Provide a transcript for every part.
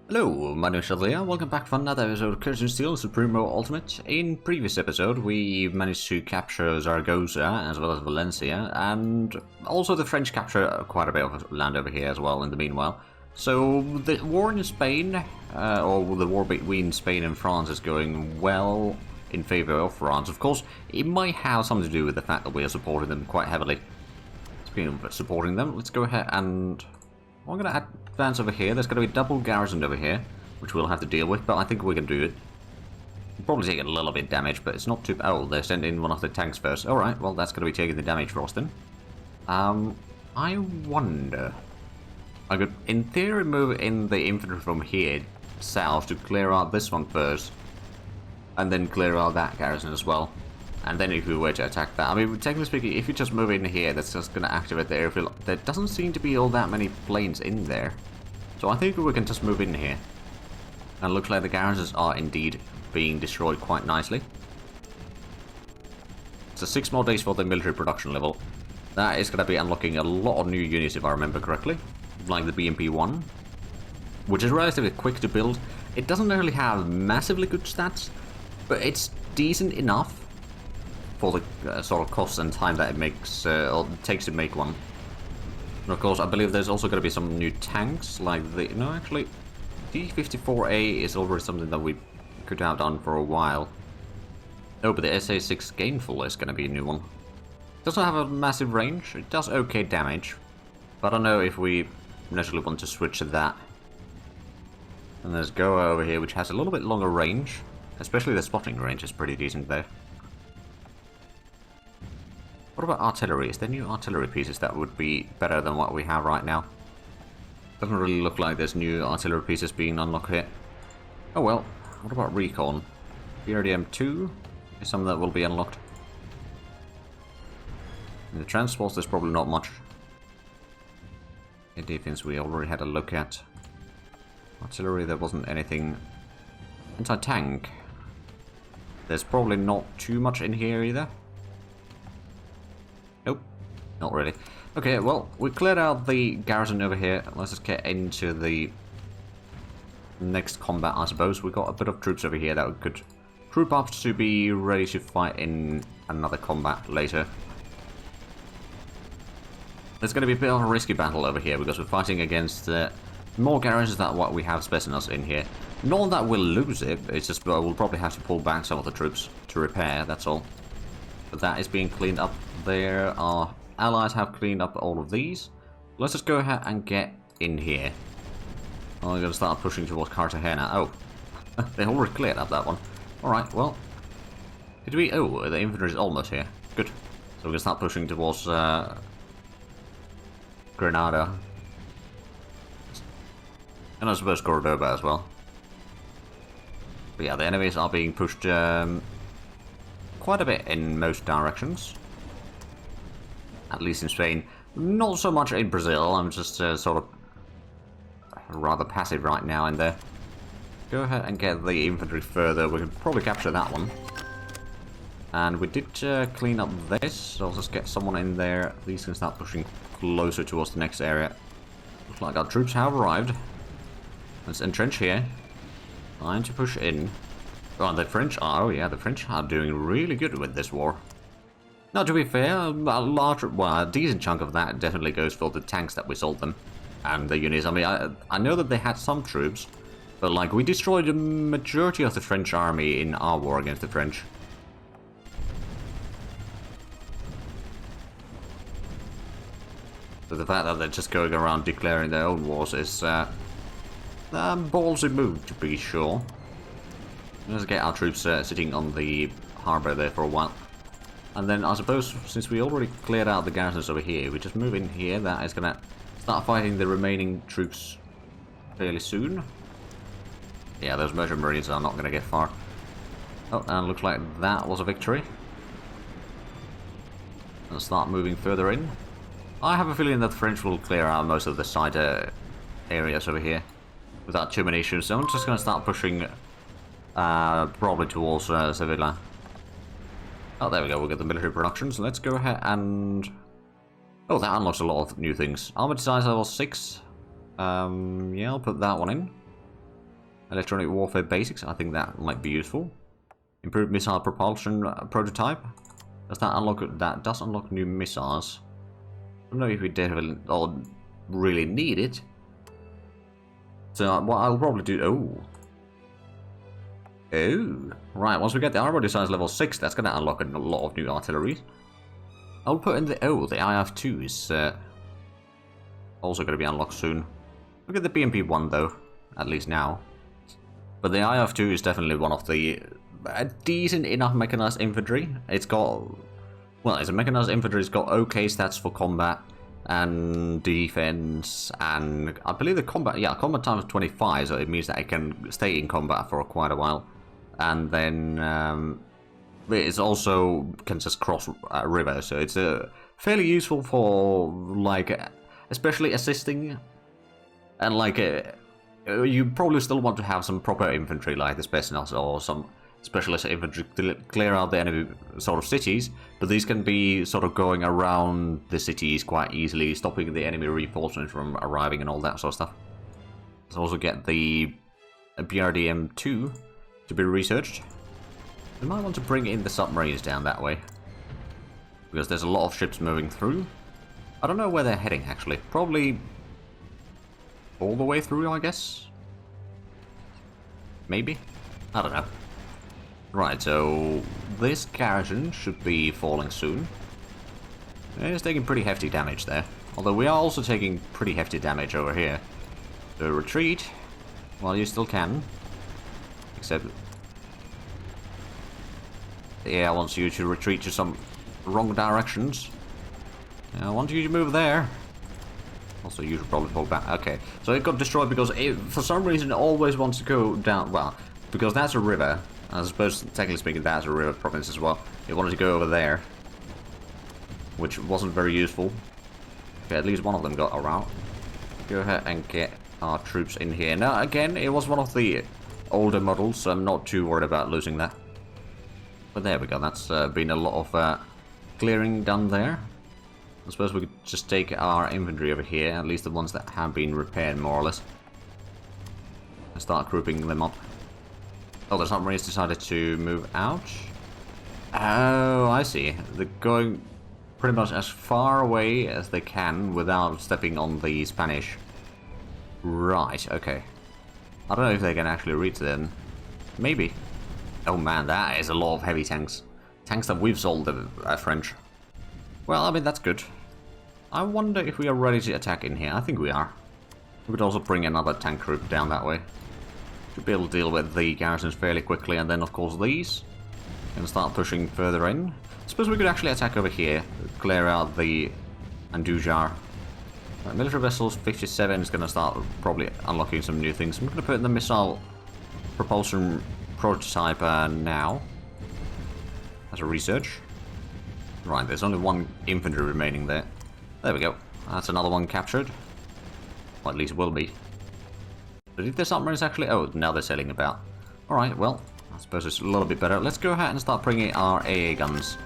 Hello, my name is Shadley. Welcome back for another episode of Curtain Steel Supremo Ultimate. In previous episode, we managed to capture Zaragoza as well as Valencia, and also the French capture quite a bit of land over here as well in the meanwhile. So the war in Spain, or the war between Spain and France is going well in favor of France. Of course, it might have something to do with the fact that we are supporting them quite heavily. Speaking of supporting them, let's go ahead and... I'm going to advance over here. There's going to be double garrisoned over here, which we'll have to deal with, but I think we can do it. We'll probably take a little bit of damage, but it's not too... Oh, they're sending one of the tanks first. Alright, well, that's going to be taking the damage for us then. I wonder... I could, in theory, move in the infantry from here south to clear out this one first, and then clear out that garrison as well. And then if we were to attack that, I mean, technically speaking, if you just move in here, that's just going to activate the airfield. There doesn't seem to be all that many planes in there. So I think we can just move in here. And it looks like the garrisons are indeed being destroyed quite nicely. So 6 more days for the military production level. That is going to be unlocking a lot of new units if I remember correctly. Like the BMP-1, which is relatively quick to build. It doesn't really have massively good stats, but it's decent enough for the sort of cost and time that it makes, or takes to make one. And of course, I believe there's also going to be some new tanks, like the... No, actually, D-54A is already something that we could have done for a while. Oh, but the SA-6 Gainful is going to be a new one. It doesn't have a massive range, it does okay damage, but I don't know if we necessarily want to switch to that. And there's Goa over here, which has a little bit longer range, especially the spotting range is pretty decent there. What about artillery? Is there new artillery pieces that would be better than what we have right now? Doesn't really look like there's new artillery pieces being unlocked here. Oh well, what about recon? BRDM-2 is something that will be unlocked. In the transports there's probably not much. In defense we already had a look at. Artillery there wasn't anything. Anti-tank. There's probably not too much in here either. Nope, not really. Okay, well, we cleared out the garrison over here. Let's just get into the next combat, I suppose. We've got a bit of troops over here that we could troop up to be ready to fight in another combat later. It's going to be a bit of a risky battle over here because we're fighting against more garrisons than what we have specimens in here. Not that we'll lose it, it's just we'll probably have to pull back some of the troops to repair, that's all. But that is being cleaned up there. Our allies have cleaned up all of these. Let's just go ahead and get in here. Oh, we're going to start pushing towards Cartagena. Oh, they already cleared up that one. Alright, well. Did we... Oh, the infantry is almost here. Good. So we're going to start pushing towards Granada. And I suppose Cordoba as well. But yeah, the enemies are being pushed quite a bit in most directions. At least in Spain. Not so much in Brazil, I'm just sort of rather passive right now in there. Go ahead and get the infantry further, we can probably capture that one. And we did clean up this, so I'll just get someone in there. These can start pushing closer towards the next area. Looks like our troops have arrived. Let's entrench here. Time to push in. Oh, the French are, oh yeah, the French are doing really good with this war. Now, to be fair, a decent chunk of that definitely goes for the tanks that we sold them. And the units, I mean, I know that they had some troops, but like, we destroyed the majority of the French army in our war against the French. But the fact that they're just going around declaring their own wars is a ballsy move, to be sure. Let's get our troops sitting on the harbour there for a while. And then I suppose, since we already cleared out the garrisons over here, we just move in here. That is going to start fighting the remaining troops fairly soon. Yeah, those merchant marines are not going to get far. Oh, and looks like that was a victory. Let's start moving further in. I have a feeling that the French will clear out most of the side areas over here without too many issues. So I'm just going to start pushing probably towards Sevilla. Oh, there we go, we've got the military production, so let's go ahead and... Oh, that unlocks a lot of new things. Armored size level 6. Yeah, I'll put that one in. Electronic warfare basics, I think that might be useful. Improved missile propulsion prototype. Does that unlock? That does unlock new missiles. I don't know if we definitely or really need it. So what I'll probably do. Oh, right. Once we get the armor designs level 6, that's gonna unlock a lot of new artillery. I'll put in the the IF2 is also gonna be unlocked soon. Look at the BMP1 though, at least now. But the IF2 is definitely one of the decent enough mechanized infantry. It's got, well, it's a mechanized infantry. It's got okay stats for combat and defense, and I believe the combat, yeah, combat time is 25, so it means that it can stay in combat for quite a while. And then it's also can just cross a river, so it's fairly useful for like, especially assisting, and like you probably still want to have some proper infantry like the specialists or some specialist infantry to clear out the enemy sort of cities, but these can be sort of going around the cities quite easily, stopping the enemy reinforcements from arriving and all that sort of stuff. Let's also get the BRDM-2 to be researched. We might want to bring in the submarines down that way, because there's a lot of ships moving through. I don't know where they're heading actually. Probably all the way through, I guess? Maybe? I don't know. Right, so this garrison should be falling soon. It's taking pretty hefty damage there. Although we are also taking pretty hefty damage over here. So retreat while you still can. Except the AI wants you to retreat to some wrong directions. I want you to move there. Also, you should probably pull back. Okay, so it got destroyed because it, for some reason, it always wants to go down. Well, because that's a river. I suppose, technically speaking, that's a river province as well. It wanted to go over there, which wasn't very useful. Okay, at least one of them got around. Go ahead and get our troops in here. Now, again, it was one of the older models, so I'm not too worried about losing that. But there we go. That's been a lot of clearing done there. I suppose we could just take our infantry over here, at least the ones that have been repaired, more or less, and start grouping them up. Oh, the submarines decided to move out. Oh, I see. They're going pretty much as far away as they can without stepping on the Spanish. Right, okay. I don't know if they can actually reach them. Maybe. Oh man, that is a lot of heavy tanks. Tanks that we've sold the French. Well, I mean, that's good. I wonder if we are ready to attack in here. I think we are. We could also bring another tank group down that way. Should be able to deal with the garrisons fairly quickly, and then of course these. And start pushing further in. I suppose we could actually attack over here. Clear out the Andujar. Military vessels 57 is going to start probably unlocking some new things. I'm going to put in the missile propulsion prototype now. As a research. Right, there's only one infantry remaining there. There we go. That's another one captured. Or at least will be. But did the submarines actually... Oh, now they're sailing about. Alright, well, I suppose it's a little bit better. Let's go ahead and start bringing our AA guns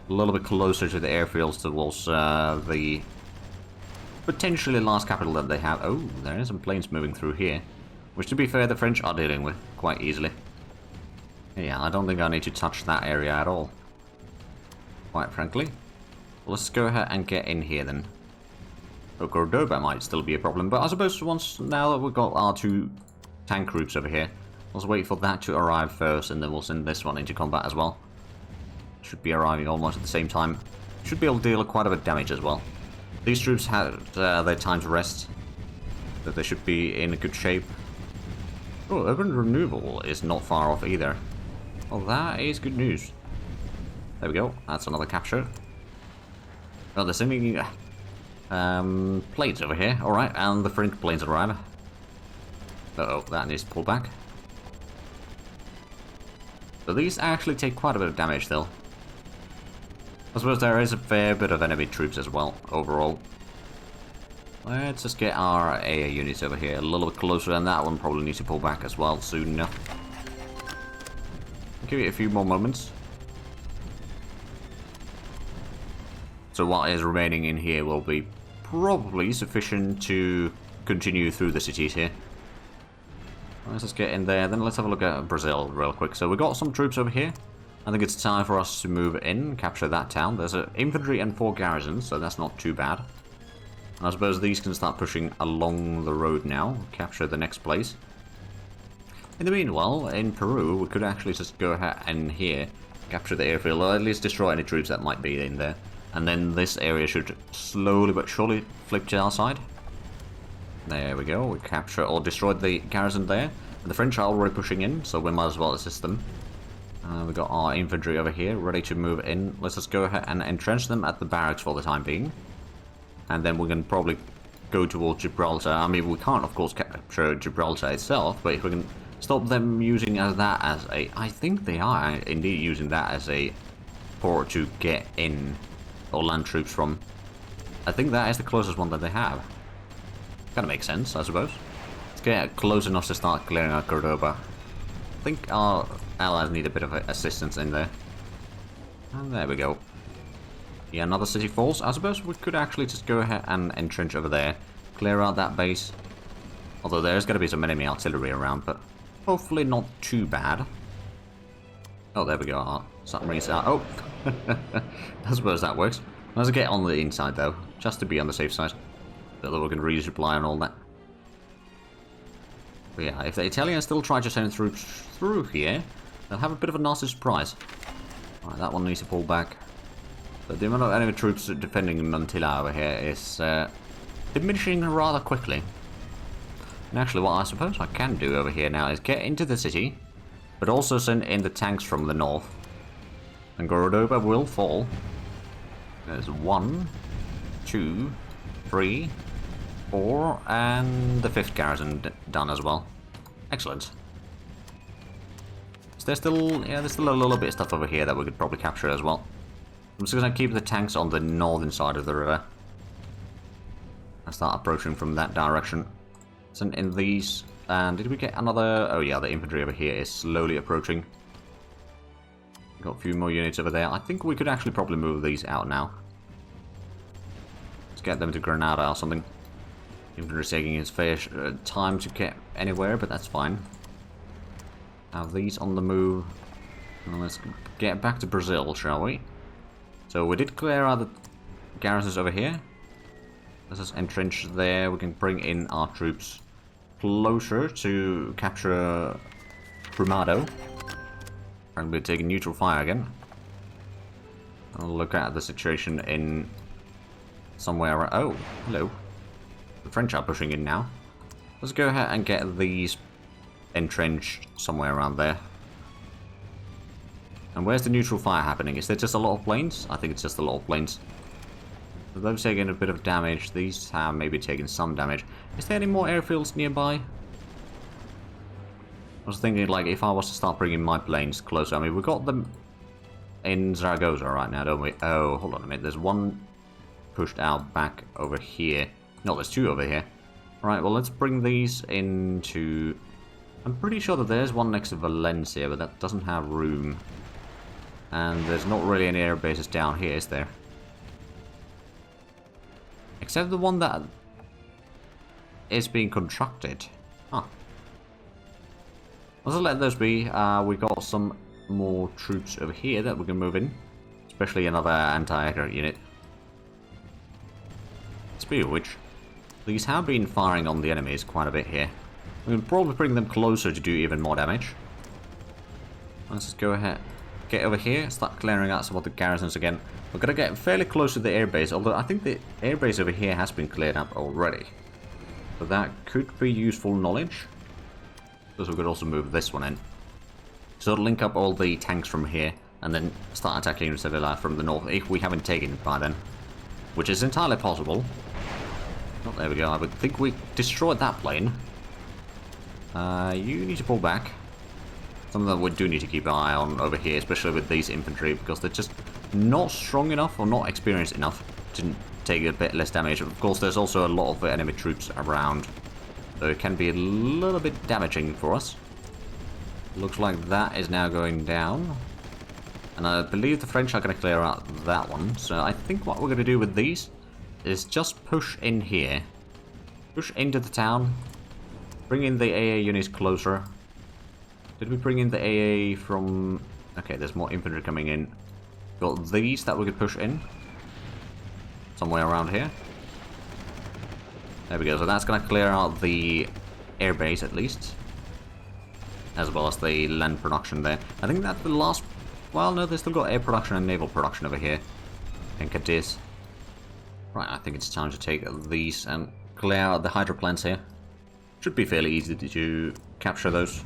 a little bit closer to the airfields towards the potentially last capital that they have. Oh, there are some planes moving through here. Which, to be fair, the French are dealing with quite easily. Yeah, I don't think I need to touch that area at all. Quite frankly. Let's go ahead and get in here then. Oh, Cordoba might still be a problem, but I suppose once, now that we've got our two tank groups over here, let's wait for that to arrive first, and then we'll send this one into combat as well. Should be arriving almost at the same time. Should be able to deal quite a bit of damage as well. These troops had their time to rest, but they should be in good shape. Oh, urban renewal is not far off either. Well, that is good news. There we go, that's another capture. Oh, they're sending planes over here. Alright, and the French planes arrive. Uh-oh, that needs to pull back. So these actually take quite a bit of damage still. I suppose there is a fair bit of enemy troops as well, overall. Let's just get our AA units over here a little bit closer, and that one probably needs to pull back as well soon enough. I'll give it a few more moments. So what is remaining in here will be probably sufficient to continue through the cities here. Let's just get in there, then let's have a look at Brazil real quick. So we got some troops over here. I think it's time for us to move in, capture that town. There's an infantry and 4 garrisons, so that's not too bad. And I suppose these can start pushing along the road now, capture the next place. In the meanwhile, in Peru, we could actually just go ahead and here, capture the airfield, or at least destroy any troops that might be in there. And then this area should slowly but surely flip to our side. There we go, we capture or destroyed the garrison there. And the French are already pushing in, so we might as well assist them. We got our infantry over here, ready to move in. Let's just go ahead and entrench them at the barracks for the time being. And then we can probably go towards Gibraltar. I mean, we can't, of course, capture Gibraltar itself, but if we can stop them using that as a... I think they are indeed using that as a port to get in or land troops from. I think that is the closest one that they have. Kind of makes sense, I suppose. Let's get close enough to start clearing out Cordoba. I think our allies need a bit of assistance in there. And there we go. Yeah, another city falls. I suppose we could actually just go ahead and entrench over there. Clear out that base. Although there's going to be some enemy artillery around, but hopefully not too bad. Oh, there we go. Our submarines are... Oh! I suppose that works. Let's get on the inside, though. Just to be on the safe side. So that we can resupply and all that. But yeah, if the Italians still try to send troops through here, they'll have a bit of a nasty surprise. Alright, that one needs to pull back. But the amount of enemy troops defending Mantilla over here is diminishing rather quickly. And actually what I suppose I can do over here now is get into the city, but also send in the tanks from the north. And Cordoba will fall. There's 1, 2, 3, 4, and the 5th garrison done as well. Excellent. Is there still... yeah, there's still a little bit of stuff over here that we could probably capture as well. I'm just going to keep the tanks on the northern side of the river. And start approaching from that direction. Send in these. And did we get another... oh yeah, the infantry over here is slowly approaching. Got a few more units over there. I think we could actually probably move these out now. Let's get them to Granada or something. Infantry's taking his fair time to get anywhere, but that's fine. Have these on the move. And let's get back to Brazil, shall we? So we did clear out the garrisons over here. Let's just entrench there. We can bring in our troops closer to capture Brumado. And we're taking neutral fire again. I'll look at the situation in somewhere around... oh, hello. The French are pushing in now. Let's go ahead and get these entrenched somewhere around there. And where's the neutral fire happening? Is there just a lot of planes? I think it's just a lot of planes. So those taking a bit of damage. These have maybe taken some damage. Is there any more airfields nearby? I was thinking, like, if I was to start bringing my planes closer. I mean, we've got them in Zaragoza right now, don't we? Oh, hold on a minute. There's one pushed out back over here. No, there's 2 over here. Right, well, let's bring these into... I'm pretty sure that there's one next to Valencia, but that doesn't have room. And there's not really any air bases down here, is there? Except the one that is being constructed. Huh. Let's let those be. We got some more troops over here that we can move in. Especially another anti-air unit. Speaking of which, these have been firing on the enemies quite a bit here. We can probably bring them closer to do even more damage. Let's just go ahead. Get over here, start clearing out some of the garrisons again. We're gonna get fairly close to the airbase, although I think the airbase over here has been cleared up already. So that could be useful knowledge. Because we could also move this one in. So link up all the tanks from here, and then start attacking Sevilla from the north, if we haven't taken it by then. Which is entirely possible. Oh, there we go, I would think we destroyed that plane. You need to pull back. Something that we do need to keep an eye on over here, especially with these infantry, because they're just not strong enough or not experienced enough to take a bit less damage. Of course, there's also a lot of enemy troops around, so it can be a little bit damaging for us. Looks like that is now going down. And I believe the French are going to clear out that one. So I think what we're going to do with these is just push in here. Push into the town. bring in the AA units closer. Did we bring in the AA from... Okay, there's more infantry coming in. Got these that we could push in. Somewhere around here. There we go, so that's going to clear out the airbase at least. As well as the land production there. I think that's the last... Well, no, they've still got air production and naval production over here. In Cadiz. Right, I think it's time to take these and clear out the hydro plants here. Should be fairly easy to capture those.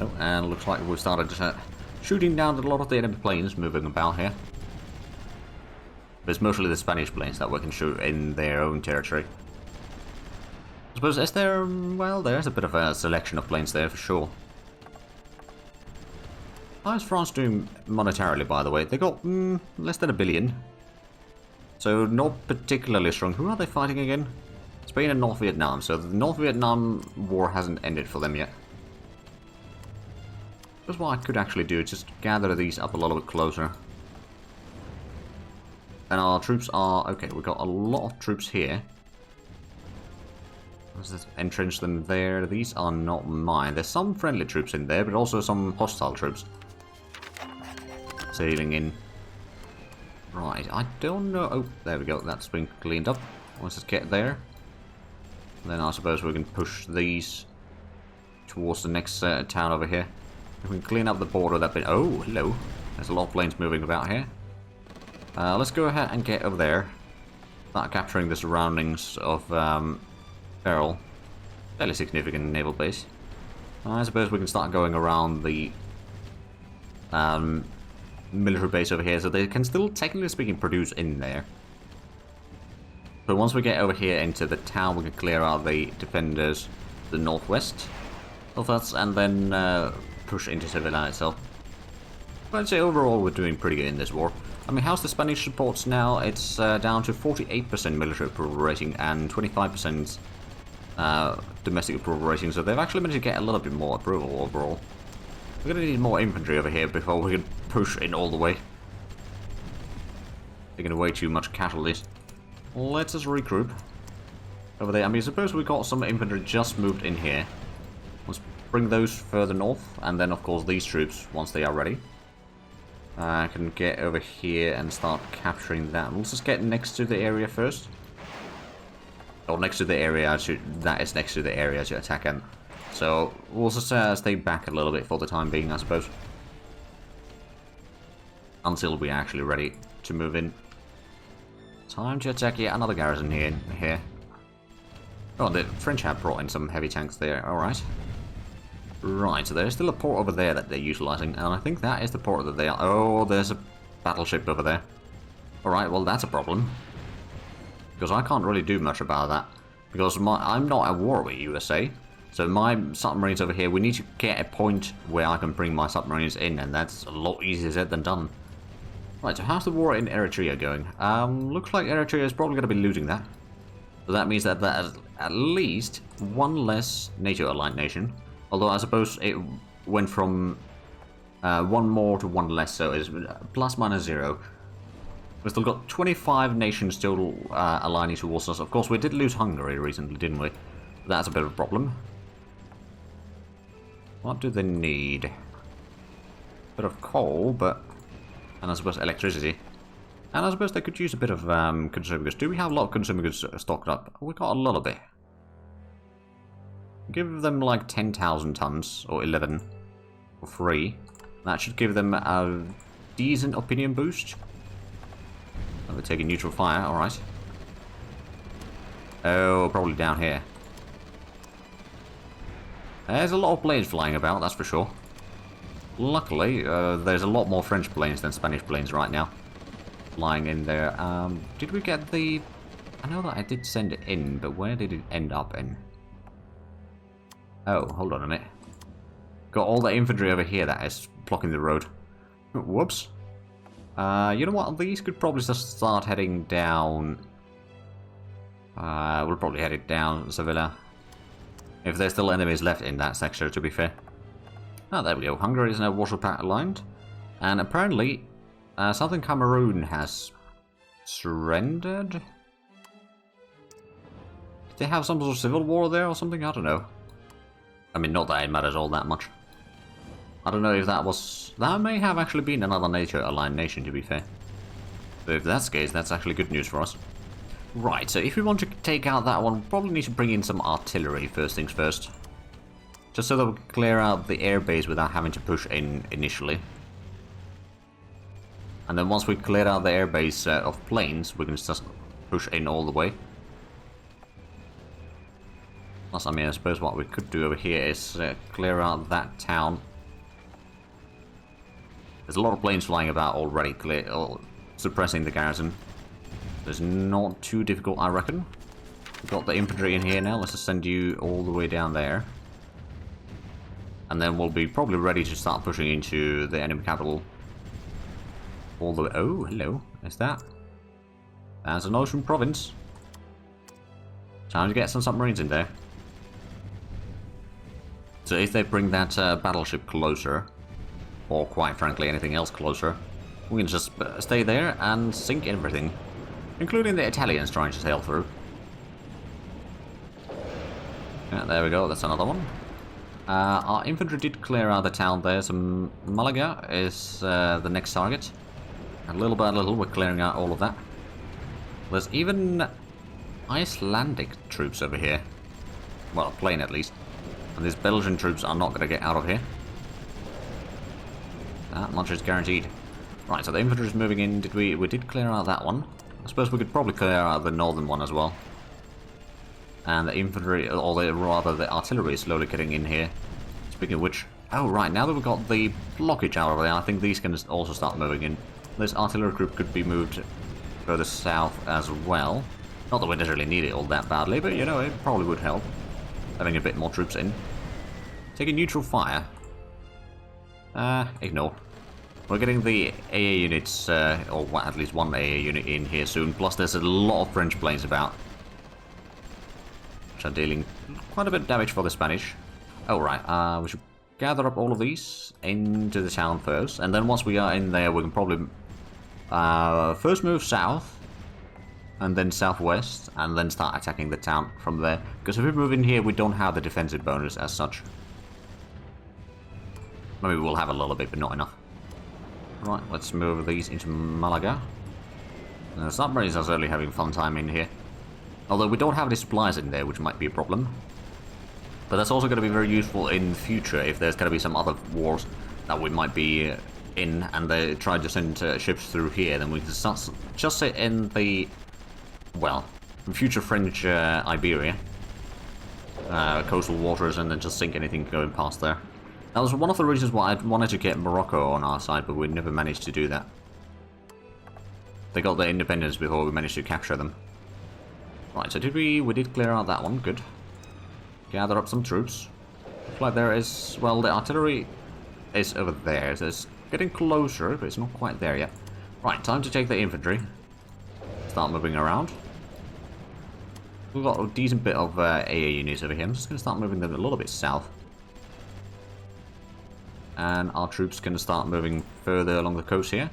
Oh, and looks like we've started shooting down a lot of the enemy planes moving about here. But it's mostly the Spanish planes that we can shoot in their own territory. I suppose, is there... Well, there's a bit of a selection of planes there for sure. How is France doing monetarily, by the way? They got less than $1 billion. So not particularly strong. Who are they fighting again? Spain and North Vietnam. So the North Vietnam war hasn't ended for them yet. That's what I could actually do, just gather these up a little bit closer. And our troops are... Okay, we've got a lot of troops here. Let's just entrench them there. These are not mine. There's some friendly troops in there, but also some hostile troops. Sailing in. Right, I don't know... Oh, there we go. That's been cleaned up. Let's just get there. Then I suppose we can push these towards the next town over here. If we can clean up the border that bit... Oh, hello. There's a lot of planes moving about here. Let's go ahead and get over there. Start capturing the surroundings of Ferrol. Fairly significant naval base. I suppose we can start going around the military base over here, so they can still, technically speaking, produce in there. But once we get over here into the town, we can clear out the defenders to the northwest of us, and then push into Sevilla itself. But I'd say overall we're doing pretty good in this war. I mean, how's the Spanish supports now? It's down to 48% military approval rating and 25% domestic approval rating, so they've actually managed to get a little bit more approval overall. We're going to need more infantry over here before we can push in all the way. Taking away too much casualties. Let's just regroup over there. I mean, suppose we've got some infantry just moved in here. Let's bring those further north, and then of course these troops, once they are ready, can get over here and start capturing that. Let's just get next to the area first. Or next to the area that is next to the area to attack in. So we'll just stay back a little bit for the time being, I suppose. Until we're actually ready to move in. Time to attack yet another garrison here. Oh, the French have brought in some heavy tanks there, alright. Right, so there's still a port over there that they're utilising, and I think that is the port that they are... Oh, there's a battleship over there. Alright, well that's a problem. Because I can't really do much about that. Because I'm not at war with USA. So my submarines over here, we need to get a point where I can bring my submarines in, and that's a lot easier said than done. Right, so how's the war in Eritrea going? Looks like Eritrea is probably going to be losing that. So that means that there's at least one less NATO-aligned nation. Although I suppose it went from one more to one less, so it's plus minus 0. We've still got 25 nations still aligning towards us. Of course, we did lose Hungary recently, didn't we? That's a bit of a problem. What do they need? Bit of coal, but... And I suppose electricity. And I suppose they could use a bit of consumer goods. Do we have a lot of consumer goods stocked up? We got a little bit. Give them like 10,000 tons, or 11, for free. That should give them a decent opinion boost. Oh, we're taking neutral fire, alright. Oh, probably down here. There's a lot of planes flying about, that's for sure. Luckily, there's a lot more French planes than Spanish planes right now. Flying in there. Did we get the... I know that I did send it in, but where did it end up in? Oh, hold on a minute. Got all the infantry over here that is blocking the road. Whoops. You know what? These could probably just start heading down. We'll probably head it down Sevilla. If there's still enemies left in that sector, to be fair. Oh, there we go. Hungary is now Warsaw Pact aligned. And apparently, Southern Cameroon has surrendered? Did they have some sort of civil war there or something? I don't know. I mean, not that it matters all that much. I don't know if that was... That may have actually been another NATO-aligned nation, to be fair. But if that's the case, that's actually good news for us. Right, so if we want to take out that one, we probably need to bring in some artillery, first things first. Just so that we can clear out the airbase without having to push in initially. And then once we clear out the airbase of planes, we can just push in all the way. Plus, I mean, I suppose what we could do over here is clear out that town. There's a lot of planes flying about already, suppressing the garrison. It's not too difficult, I reckon. We've got the infantry in here now. Let's just send you all the way down there. And then we'll be probably ready to start pushing into the enemy capital. All the way... Oh, hello. Is that? That's an ocean province. Time to get some submarines in there. So if they bring that battleship closer, or quite frankly anything else closer, we can just stay there and sink everything. Including the Italians trying to sail through. Yeah, there we go, that's another one. Our infantry did clear out the town there, so Malaga is the next target. And little by little we're clearing out all of that. There's even Icelandic troops over here. Well, a plane at least. And these Belgian troops are not going to get out of here. That much is guaranteed. Right, so the infantry is moving in. We did clear out that one. I suppose we could probably clear out the northern one as well. And the infantry, or rather the artillery is slowly getting in here. Speaking of which, oh right, now that we've got the blockage out over there, I think these can also start moving in. This artillery group could be moved further south as well. Not that we necessarily need it all that badly, but you know, it probably would help. Having a bit more troops in. Taking neutral fire. Ignore. We're getting the AA units, or at least one AA unit in here soon, plus there's a lot of French planes about. Which are dealing quite a bit of damage for the Spanish. Oh right, we should gather up all of these into the town first, and then once we are in there we can probably first move south, and then southwest, and then start attacking the town from there. Because if we move in here we don't have the defensive bonus as such. Maybe we'll have a little bit, but not enough. Right, let's move these into Malaga. The submarines are certainly having a fun time in here. Although we don't have any supplies in there, which might be a problem. But that's also going to be very useful in the future if there's going to be some other wars that we might be in, and they try to send ships through here, then we can just sit in the, well, future French Iberia. Coastal waters, and then just sink anything going past there. That was one of the reasons why I wanted to get Morocco on our side, but we never managed to do that. They got their independence before we managed to capture them. Right, so we did clear out that one, good. Gather up some troops. Looks like there is, well, the artillery is over there, so it's getting closer, but it's not quite there yet. Right, time to take the infantry. Start moving around. We've got a decent bit of AA units over here. I'm just going to start moving them a little bit south. And our troops can start moving further along the coast here.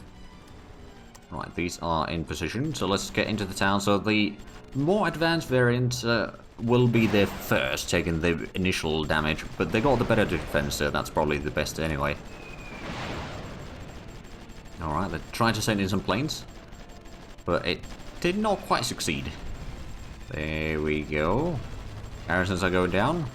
Right, these are in position, so let's get into the town. So the more advanced variant will be there first, taking the initial damage, but they got the better defense, so that's probably the best anyway. Alright, they're trying to send in some planes, but it did not quite succeed. There we go. Garrisons are going down.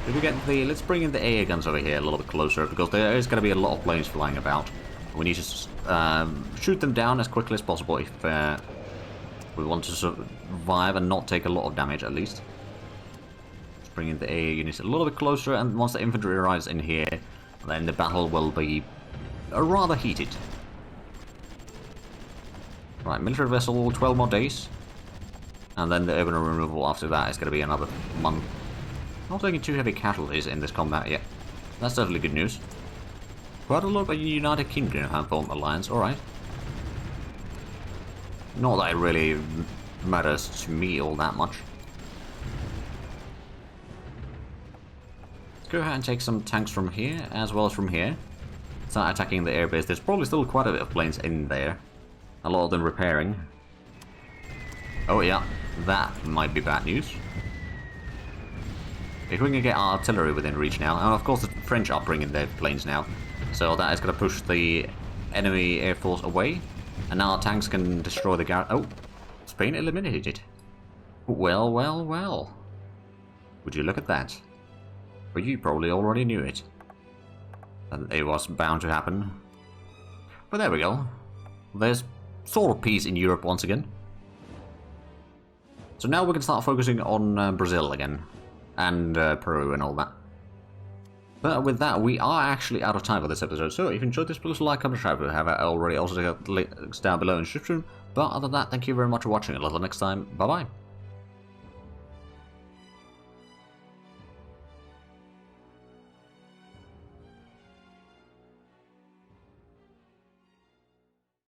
Did we get the... Let's bring in the AA guns over here a little bit closer, because there is going to be a lot of planes flying about. We need to shoot them down as quickly as possible if we want to survive and not take a lot of damage at least. Let's bring in the AA units a little bit closer, and once the infantry arrives in here, then the battle will be rather heated. Right, military vessel, 12 more days. And then the urban removal after that is going to be another month. Not taking too heavy casualties in this combat yet. That's definitely good news. Quite a lot of the United Kingdom have formed alliance, alright. Not that it really matters to me all that much. Let's go ahead and take some tanks from here, as well as from here. Start attacking the airbase. There's probably still quite a bit of planes in there. A lot of them repairing. Oh yeah, that might be bad news. If we can get artillery within reach now, and of course the French are bringing their planes now, so that is going to push the enemy air force away, and now our tanks can destroy the garrison. Oh, Spain eliminated. Well, well, well. Would you look at that? Well, you probably already knew it. And it was bound to happen. But there we go. There's sort of peace in Europe once again. So now we can start focusing on Brazil again. And Peru and all that. But with that, we are actually out of time for this episode. So if you enjoyed this, please like, comment, subscribe. Have I already also got links down below in the description. But other than that, thank you very much for watching. Until next time, bye bye.